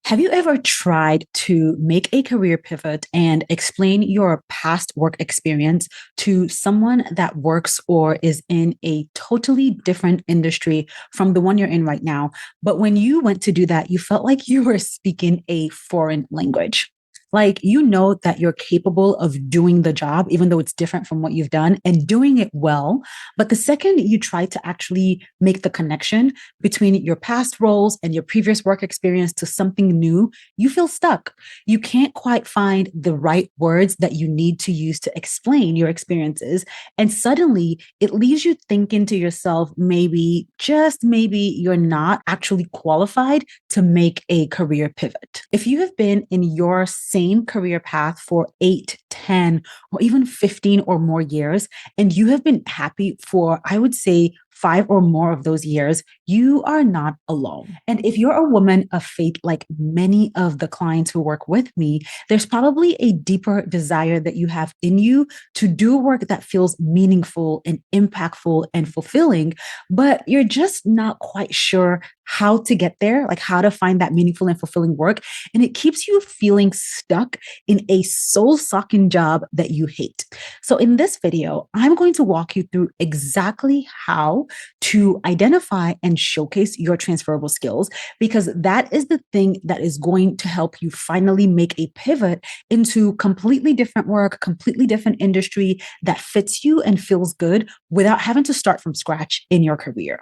Have you ever tried to make a career pivot and explain your past work experience to someone that works or is in a totally different industry from the one you're in right now? But when you went to do that, you felt like you were speaking a foreign language. Like, you know that you're capable of doing the job, even though it's different from what you've done and doing it well. But the second you try to actually make the connection between your past roles and your previous work experience to something new, you feel stuck. You can't quite find the right words that you need to use to explain your experiences. And suddenly it leaves you thinking to yourself, maybe, just maybe, you're not actually qualified to make a career pivot. If you have been in your same career path for 8, 10, or even 15 or more years, and you have been happy for, I would say, 5 or more of those years, you are not alone. And if you're a woman of faith, like many of the clients who work with me, there's probably a deeper desire that you have in you to do work that feels meaningful and impactful and fulfilling, but you're just not quite sure how to get there, like how to find that meaningful and fulfilling work. And it keeps you feeling stuck in a soul-sucking job that you hate. So in this video, I'm going to walk you through exactly how to identify and showcase your transferable skills, because that is the thing that is going to help you finally make a pivot into completely different work, completely different industry that fits you and feels good without having to start from scratch in your career.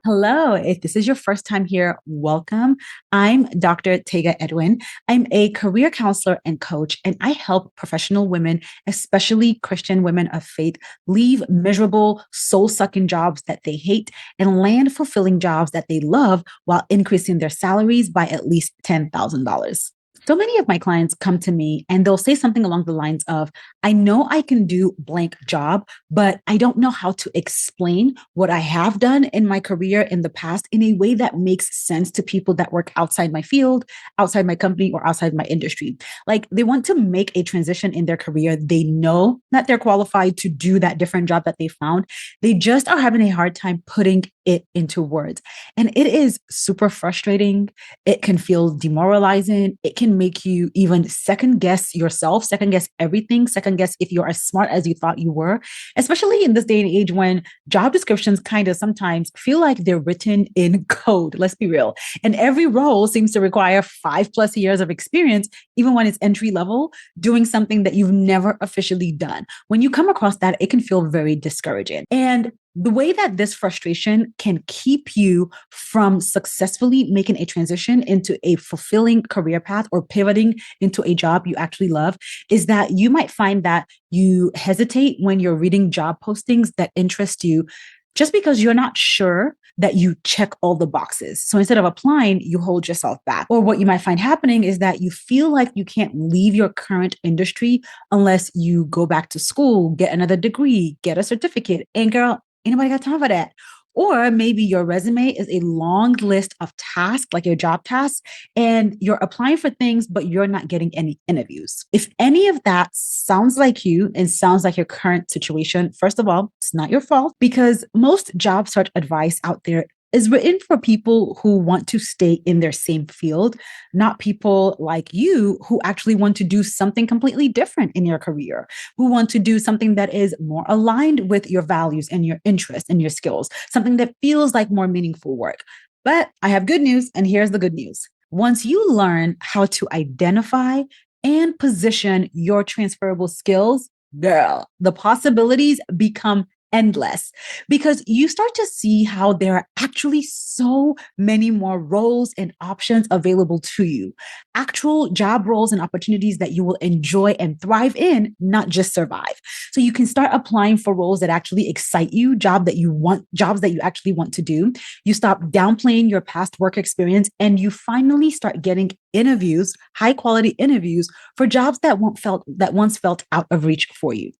Hello, if this is your first time here, welcome. I'm Dr. 𝙁𝙤 𝙤𝙀. I'm a career counselor and coach, and I help professional women, especially Christian women of faith, leave miserable, soul-sucking jobs that they hate and land fulfilling jobs that they love while increasing their salaries by at least $10,000. So many of my clients come to me and they'll say something along the lines of, I know I can do blank job, but I don't know how to explain what I have done in my career in the past in a way that makes sense to people that work outside my field, outside my company, or outside my industry. Like, they want to make a transition in their career. They know that they're qualified to do that different job that they found. They just are having a hard time putting it into words. And it is super frustrating. It can feel demoralizing. It can make you even second guess yourself, second guess everything, second guess if you're as smart as you thought you were, especially in this day and age when job descriptions kind of sometimes feel like they're written in code. Let's be real. And every role seems to require 5+ years of experience, even when it's entry level, doing something that you've never officially done. When you come across that, it can feel very discouraging. And the way that this frustration can keep you from successfully making a transition into a fulfilling career path or pivoting into a job you actually love is that you might find that you hesitate when you're reading job postings that interest you just because you're not sure that you check all the boxes. So instead of applying, you hold yourself back. Or what you might find happening is that you feel like you can't leave your current industry unless you go back to school, get another degree, get a certificate. And girl, anybody got time for that? Or maybe your resume is a long list of tasks, like your job tasks, and you're applying for things, but you're not getting any interviews. If any of that sounds like you and sounds like your current situation, first of all, it's not your fault, because most job search advice out there is written for people who want to stay in their same field, not people like you who actually want to do something completely different in your career, who want to do something that is more aligned with your values and your interests and your skills, something that feels like more meaningful work. But I have good news, and here's the good news. Once you learn how to identify and position your transferable skills, girl, the possibilities become endless, because you start to see how there are actually so many more roles and options available to you, actual job roles and opportunities that you will enjoy and thrive in, not just survive. So you can start applying for roles that actually excite you, jobs that you actually want to do. You stop downplaying your past work experience, and you finally start getting interviews, high quality interviews for jobs that once felt out of reach for you.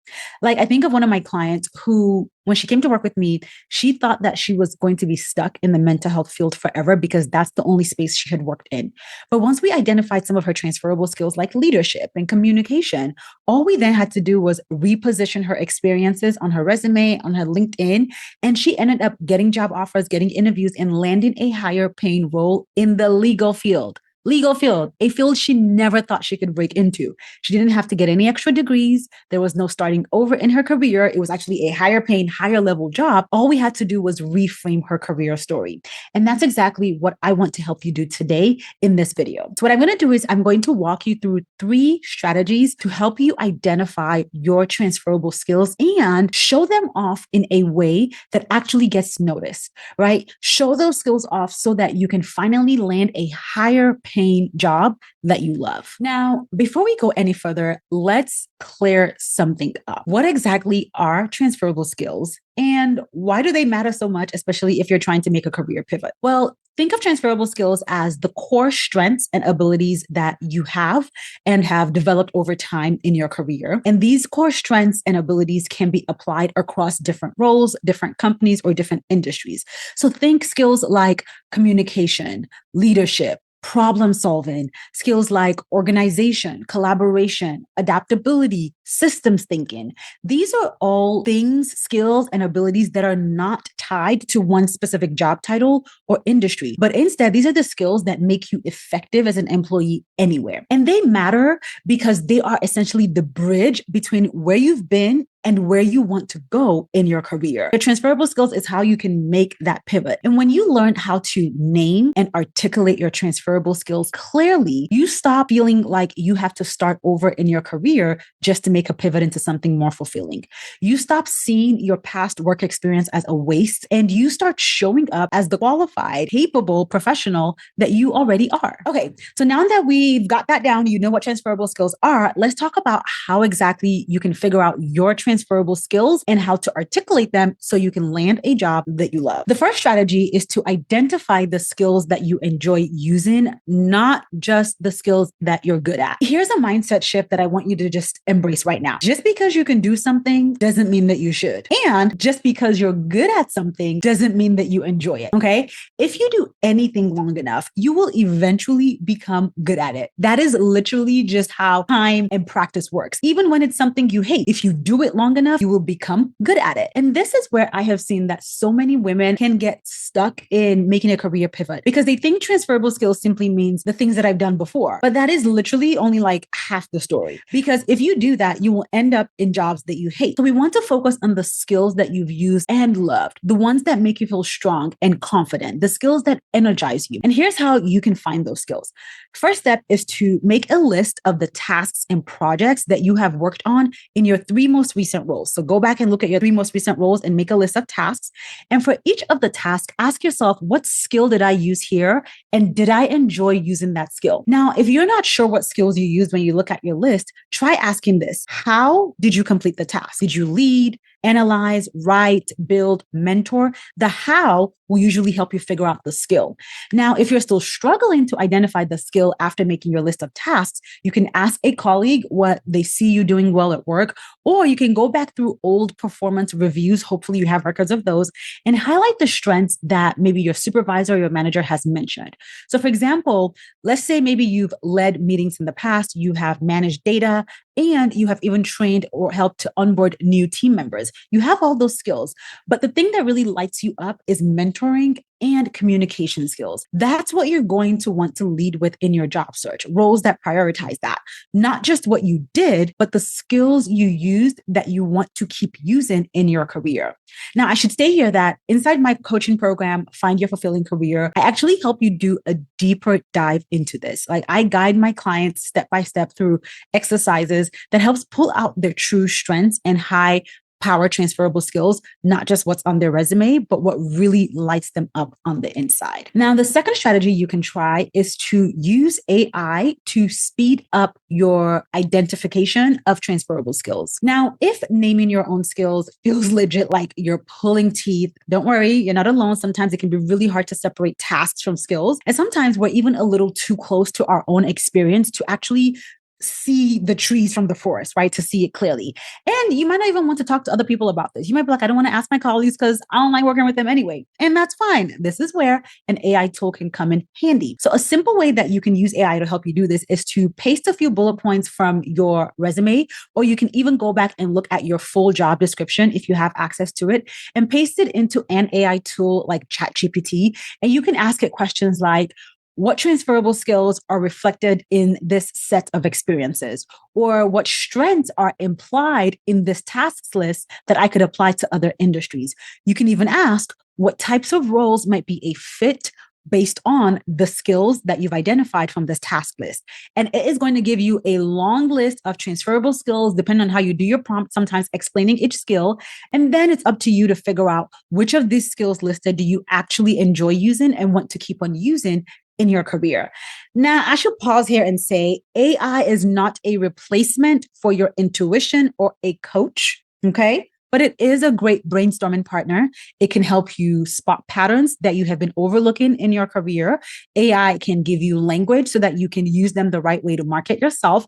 Like I think of one of my clients who, when she came to work with me, she thought that she was going to be stuck in the mental health field forever because that's the only space she had worked in. But once we identified some of her transferable skills like leadership and communication, all we then had to do was reposition her experiences on her resume, on her LinkedIn, and she ended up getting job offers, getting interviews, and landing a higher paying role in the legal field. Legal field, a field she never thought she could break into. She didn't have to get any extra degrees. There was no starting over in her career. It was actually a higher paying, higher level job. All we had to do was reframe her career story. And that's exactly what I want to help you do today in this video. So what I'm going to do is I'm going to walk you through 3 strategies to help you identify your transferable skills and show them off in a way that actually gets noticed, right? Show those skills off so that you can finally land a higher paying job that you love. Now, before we go any further, let's clear something up. What exactly are transferable skills and why do they matter so much, especially if you're trying to make a career pivot? Well, think of transferable skills as the core strengths and abilities that you have and have developed over time in your career. And these core strengths and abilities can be applied across different roles, different companies, or different industries. So think skills like communication, leadership, problem solving, skills like organization, collaboration, adaptability, systems thinking. These are all things, skills, and abilities that are not tied to one specific job title or industry, but instead, these are the skills that make you effective as an employee anywhere. And they matter because they are essentially the bridge between where you've been and where you want to go in your career. The transferable skills is how you can make that pivot. And when you learn how to name and articulate your transferable skills clearly, you stop feeling like you have to start over in your career just to make a pivot into something more fulfilling. You stop seeing your past work experience as a waste and you start showing up as the qualified, capable professional that you already are. Okay, so now that we've got that down, you know what transferable skills are, let's talk about how exactly you can figure out your transferable skills and how to articulate them so you can land a job that you love. The first strategy is to identify the skills that you enjoy using, not just the skills that you're good at. Here's a mindset shift that I want you to just embrace right now. Just because you can do something doesn't mean that you should. And just because you're good at something doesn't mean that you enjoy it. Okay? If you do anything long enough, you will eventually become good at it. That is literally just how time and practice works. Even when it's something you hate, if you do it long enough, you will become good at it. And this is where I have seen that so many women can get stuck in making a career pivot because they think transferable skills simply means the things that I've done before. But that is literally only like half the story. Because if you do that, you will end up in jobs that you hate. So we want to focus on the skills that you've used and loved, the ones that make you feel strong and confident, the skills that energize you. And here's how you can find those skills. First step is to make a list of the tasks and projects that you have worked on in your 3 most recent roles. So go back and look at your 3 most recent roles and make a list of tasks. And for each of the tasks, ask yourself, what skill did I use here? And did I enjoy using that skill? Now, if you're not sure what skills you used when you look at your list, try asking this. How did you complete the task? Did you lead, analyze, write, build, mentor? The how will usually help you figure out the skill. Now, if you're still struggling to identify the skill after making your list of tasks, you can ask a colleague what they see you doing well at work, or you can go back through old performance reviews. Hopefully you have records of those and highlight the strengths that maybe your supervisor or your manager has mentioned. So for example, let's say maybe you've led meetings in the past, you have managed data, and you have even trained or helped to onboard new team members. You have all those skills. But the thing that really lights you up is mentoring and communication skills. That's what you're going to want to lead with in your job search, roles that prioritize that. Not just what you did, but the skills you used that you want to keep using in your career. Now, I should say here that inside my coaching program, Find Your Fulfilling Career, I actually help you do a deeper dive into this. Like I guide my clients step by step through exercises that helps pull out their true strengths and high power transferable skills, not just what's on their resume, but what really lights them up on the inside. Now, the second strategy you can try is to use AI to speed up your identification of transferable skills. Now, if naming your own skills feels legit like you're pulling teeth, don't worry, you're not alone. Sometimes it can be really hard to separate tasks from skills. And sometimes we're even a little too close to our own experience to actually see the trees from the forest, right? To see it clearly. And you might not even want to talk to other people about this. You might be like, I don't want to ask my colleagues because I don't like working with them anyway. And that's fine. This is where an AI tool can come in handy. So a simple way that you can use AI to help you do this is to paste a few bullet points from your resume, or you can even go back and look at your full job description if you have access to it and paste it into an AI tool like ChatGPT. And you can ask it questions like, what transferable skills are reflected in this set of experiences? Or what strengths are implied in this tasks list that I could apply to other industries? You can even ask what types of roles might be a fit based on the skills that you've identified from this task list. And it is going to give you a long list of transferable skills, depending on how you do your prompt, sometimes explaining each skill. And then it's up to you to figure out which of these skills listed do you actually enjoy using and want to keep on using in your career. Now, I should pause here and say AI is not a replacement for your intuition or a coach, okay? But it is a great brainstorming partner. It can help you spot patterns that you have been overlooking in your career. AI can give you language so that you can use them the right way to market yourself.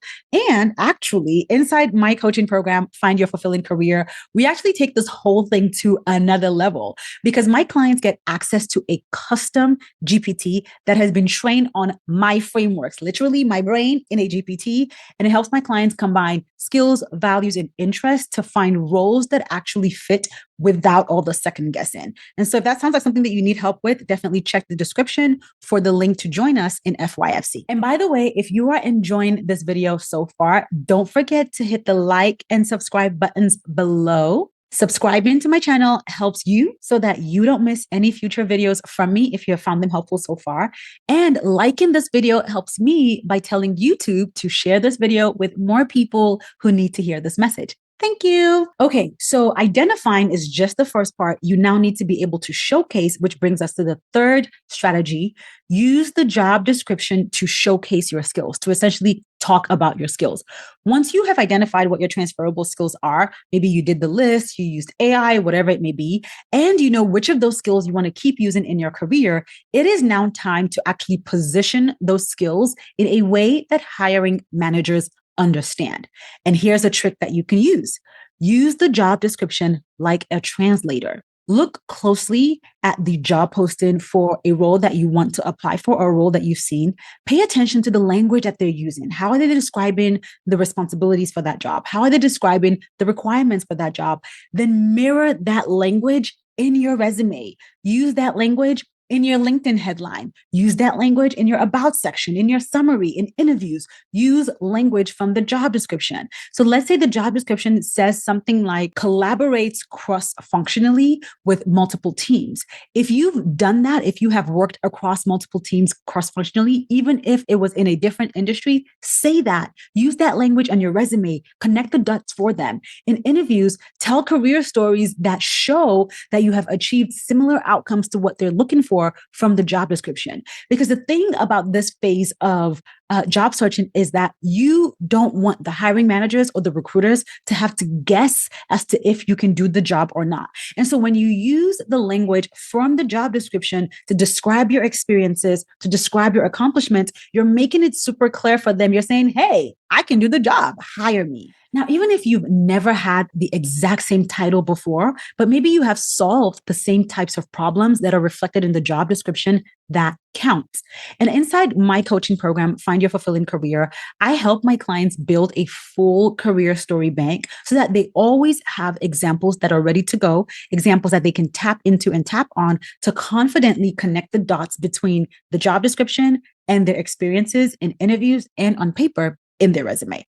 And actually, inside my coaching program, Find Your Fulfilling Career, we actually take this whole thing to another level because my clients get access to a custom GPT that has been trained on my frameworks, literally my brain in a GPT. And it helps my clients combine skills, values, and interests to find roles that actually fit without all the second guessing. And so if that sounds like something that you need help with, definitely check the description for the link to join us in FYFC. And by the way, if you are enjoying this video so far, don't forget to hit the like and subscribe buttons below. Subscribing to my channel helps you so that you don't miss any future videos from me if you have found them helpful so far. And liking this video helps me by telling YouTube to share this video with more people who need to hear this message. Thank you. Okay, so identifying is just the first part. You now need to be able to showcase, which brings us to the third strategy. Use the job description to showcase your skills, to essentially talk about your skills. Once you have identified what your transferable skills are, maybe you did the list, you used AI, whatever it may be, and you know which of those skills you want to keep using in your career, it is now time to actually position those skills in a way that hiring managers understand. And here's a trick that you can use. Use the job description like a translator. Look closely at the job posting for a role that you want to apply for or a role that you've seen. Pay attention to the language that they're using. How are they describing the responsibilities for that job? How are they describing the requirements for that job? Then mirror that language in your resume. Use that language in your LinkedIn headline. Use that language in your about section, in your summary, in interviews. Use language from the job description. So let's say the job description says something like collaborates cross-functionally with multiple teams. If you've done that, if you have worked across multiple teams cross-functionally, even if it was in a different industry, say that. Use that language on your resume. Connect the dots for them. In interviews, tell career stories that show that you have achieved similar outcomes to what they're looking for from the job description. Because the thing about this phase of job searching is that you don't want the hiring managers or the recruiters to have to guess as to if you can do the job or not. And so when you use the language from the job description to describe your experiences, to describe your accomplishments, you're making it super clear for them. You're saying, hey, I can do the job, hire me. Now, even if you've never had the exact same title before, but maybe you have solved the same types of problems that are reflected in the job description, that counts. And inside my coaching program, Find Your Fulfilling Career, I help my clients build a full career story bank so that they always have examples that are ready to go, examples that they can tap into and tap on to confidently connect the dots between the job description and their experiences in interviews and on paper in their resume.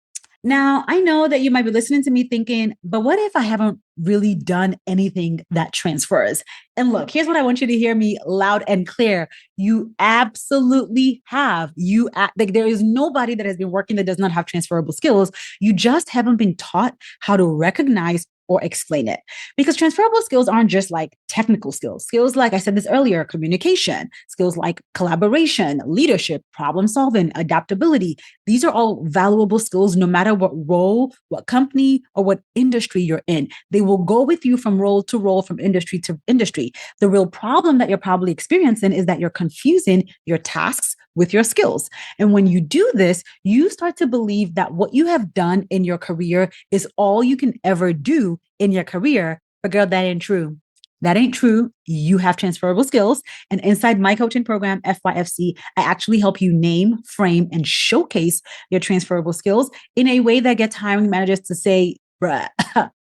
Now, I know that you might be listening to me thinking, but what if I haven't really done anything that transfers? And look, here's what I want you to hear me loud and clear. You absolutely have. There is nobody that has been working that does not have transferable skills. You just haven't been taught how to recognize or explain it. Because transferable skills aren't just like technical skills. Skills like I said this earlier, communication, skills like collaboration, leadership, problem solving, adaptability. These are all valuable skills no matter what role, what company, or what industry you're in. They will go with you from role to role, from industry to industry. The real problem that you're probably experiencing is that you're confusing your tasks with your skills. And when you do this, you start to believe that what you have done in your career is all you can ever do in your career. But girl, that ain't true. That ain't true. You have transferable skills. And inside my coaching program, FYFC, I actually help you name, frame, and showcase your transferable skills in a way that gets hiring managers to say, bruh,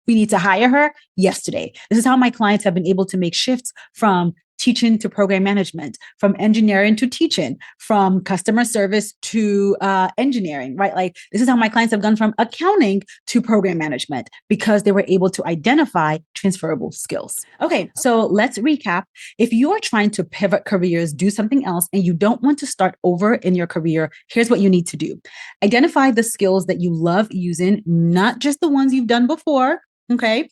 we need to hire her yesterday. This is how my clients have been able to make shifts from teaching to program management, from engineering to teaching, from customer service to engineering, right? Like this is how my clients have gone from accounting to program management because they were able to identify transferable skills. Okay, so let's recap. If you're trying to pivot careers, do something else, and you don't want to start over in your career, here's what you need to do. Identify the skills that you love using, not just the ones you've done before, okay?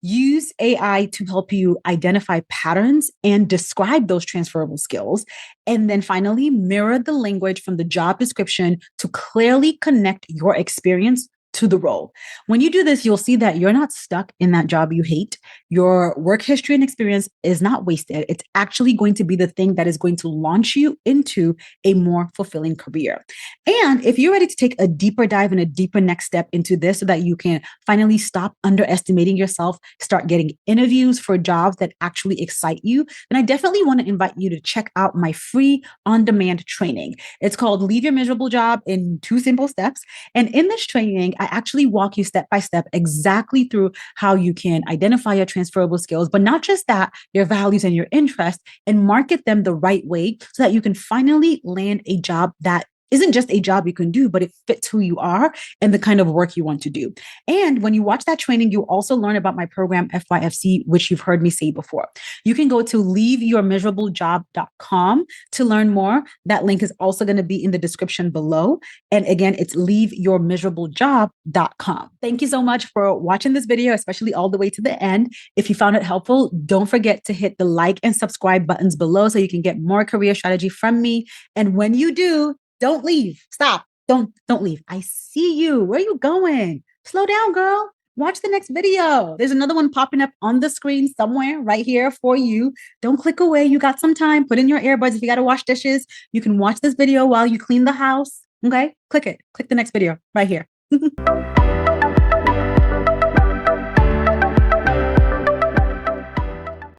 Use AI to help you identify patterns and describe those transferable skills. And then finally, mirror the language from the job description to clearly connect your experience to the role. When you do this, you'll see that you're not stuck in that job you hate. Your work history and experience is not wasted. It's actually going to be the thing that is going to launch you into a more fulfilling career. And if you're ready to take a deeper dive and a deeper next step into this so that you can finally stop underestimating yourself, start getting interviews for jobs that actually excite you, then I definitely want to invite you to check out my free on-demand training. It's called Leave Your Miserable Job in 2 Simple Steps. And in this training, I actually walk you step by step exactly through how you can identify your transferable skills, but not just that, your values and your interests, and market them the right way so that you can finally land a job that isn't just a job you can do, but it fits who you are and the kind of work you want to do. And when you watch that training, you also learn about my program, FYFC, which you've heard me say before. You can go to leaveyourmiserablejob.com to learn more. That link is also going to be in the description below. And again, it's leaveyourmiserablejob.com. Thank you so much for watching this video, especially all the way to the end. If you found it helpful, don't forget to hit the like and subscribe buttons below so you can get more career strategy from me. And when you do, don't leave. Stop. Don't leave. I see you. Where are you going? Slow down, girl. Watch the next video. There's another one popping up on the screen somewhere right here for you. Don't click away. You got some time. Put in your earbuds. If you got to wash dishes, you can watch this video while you clean the house. Okay? Click it. Click the next video right here.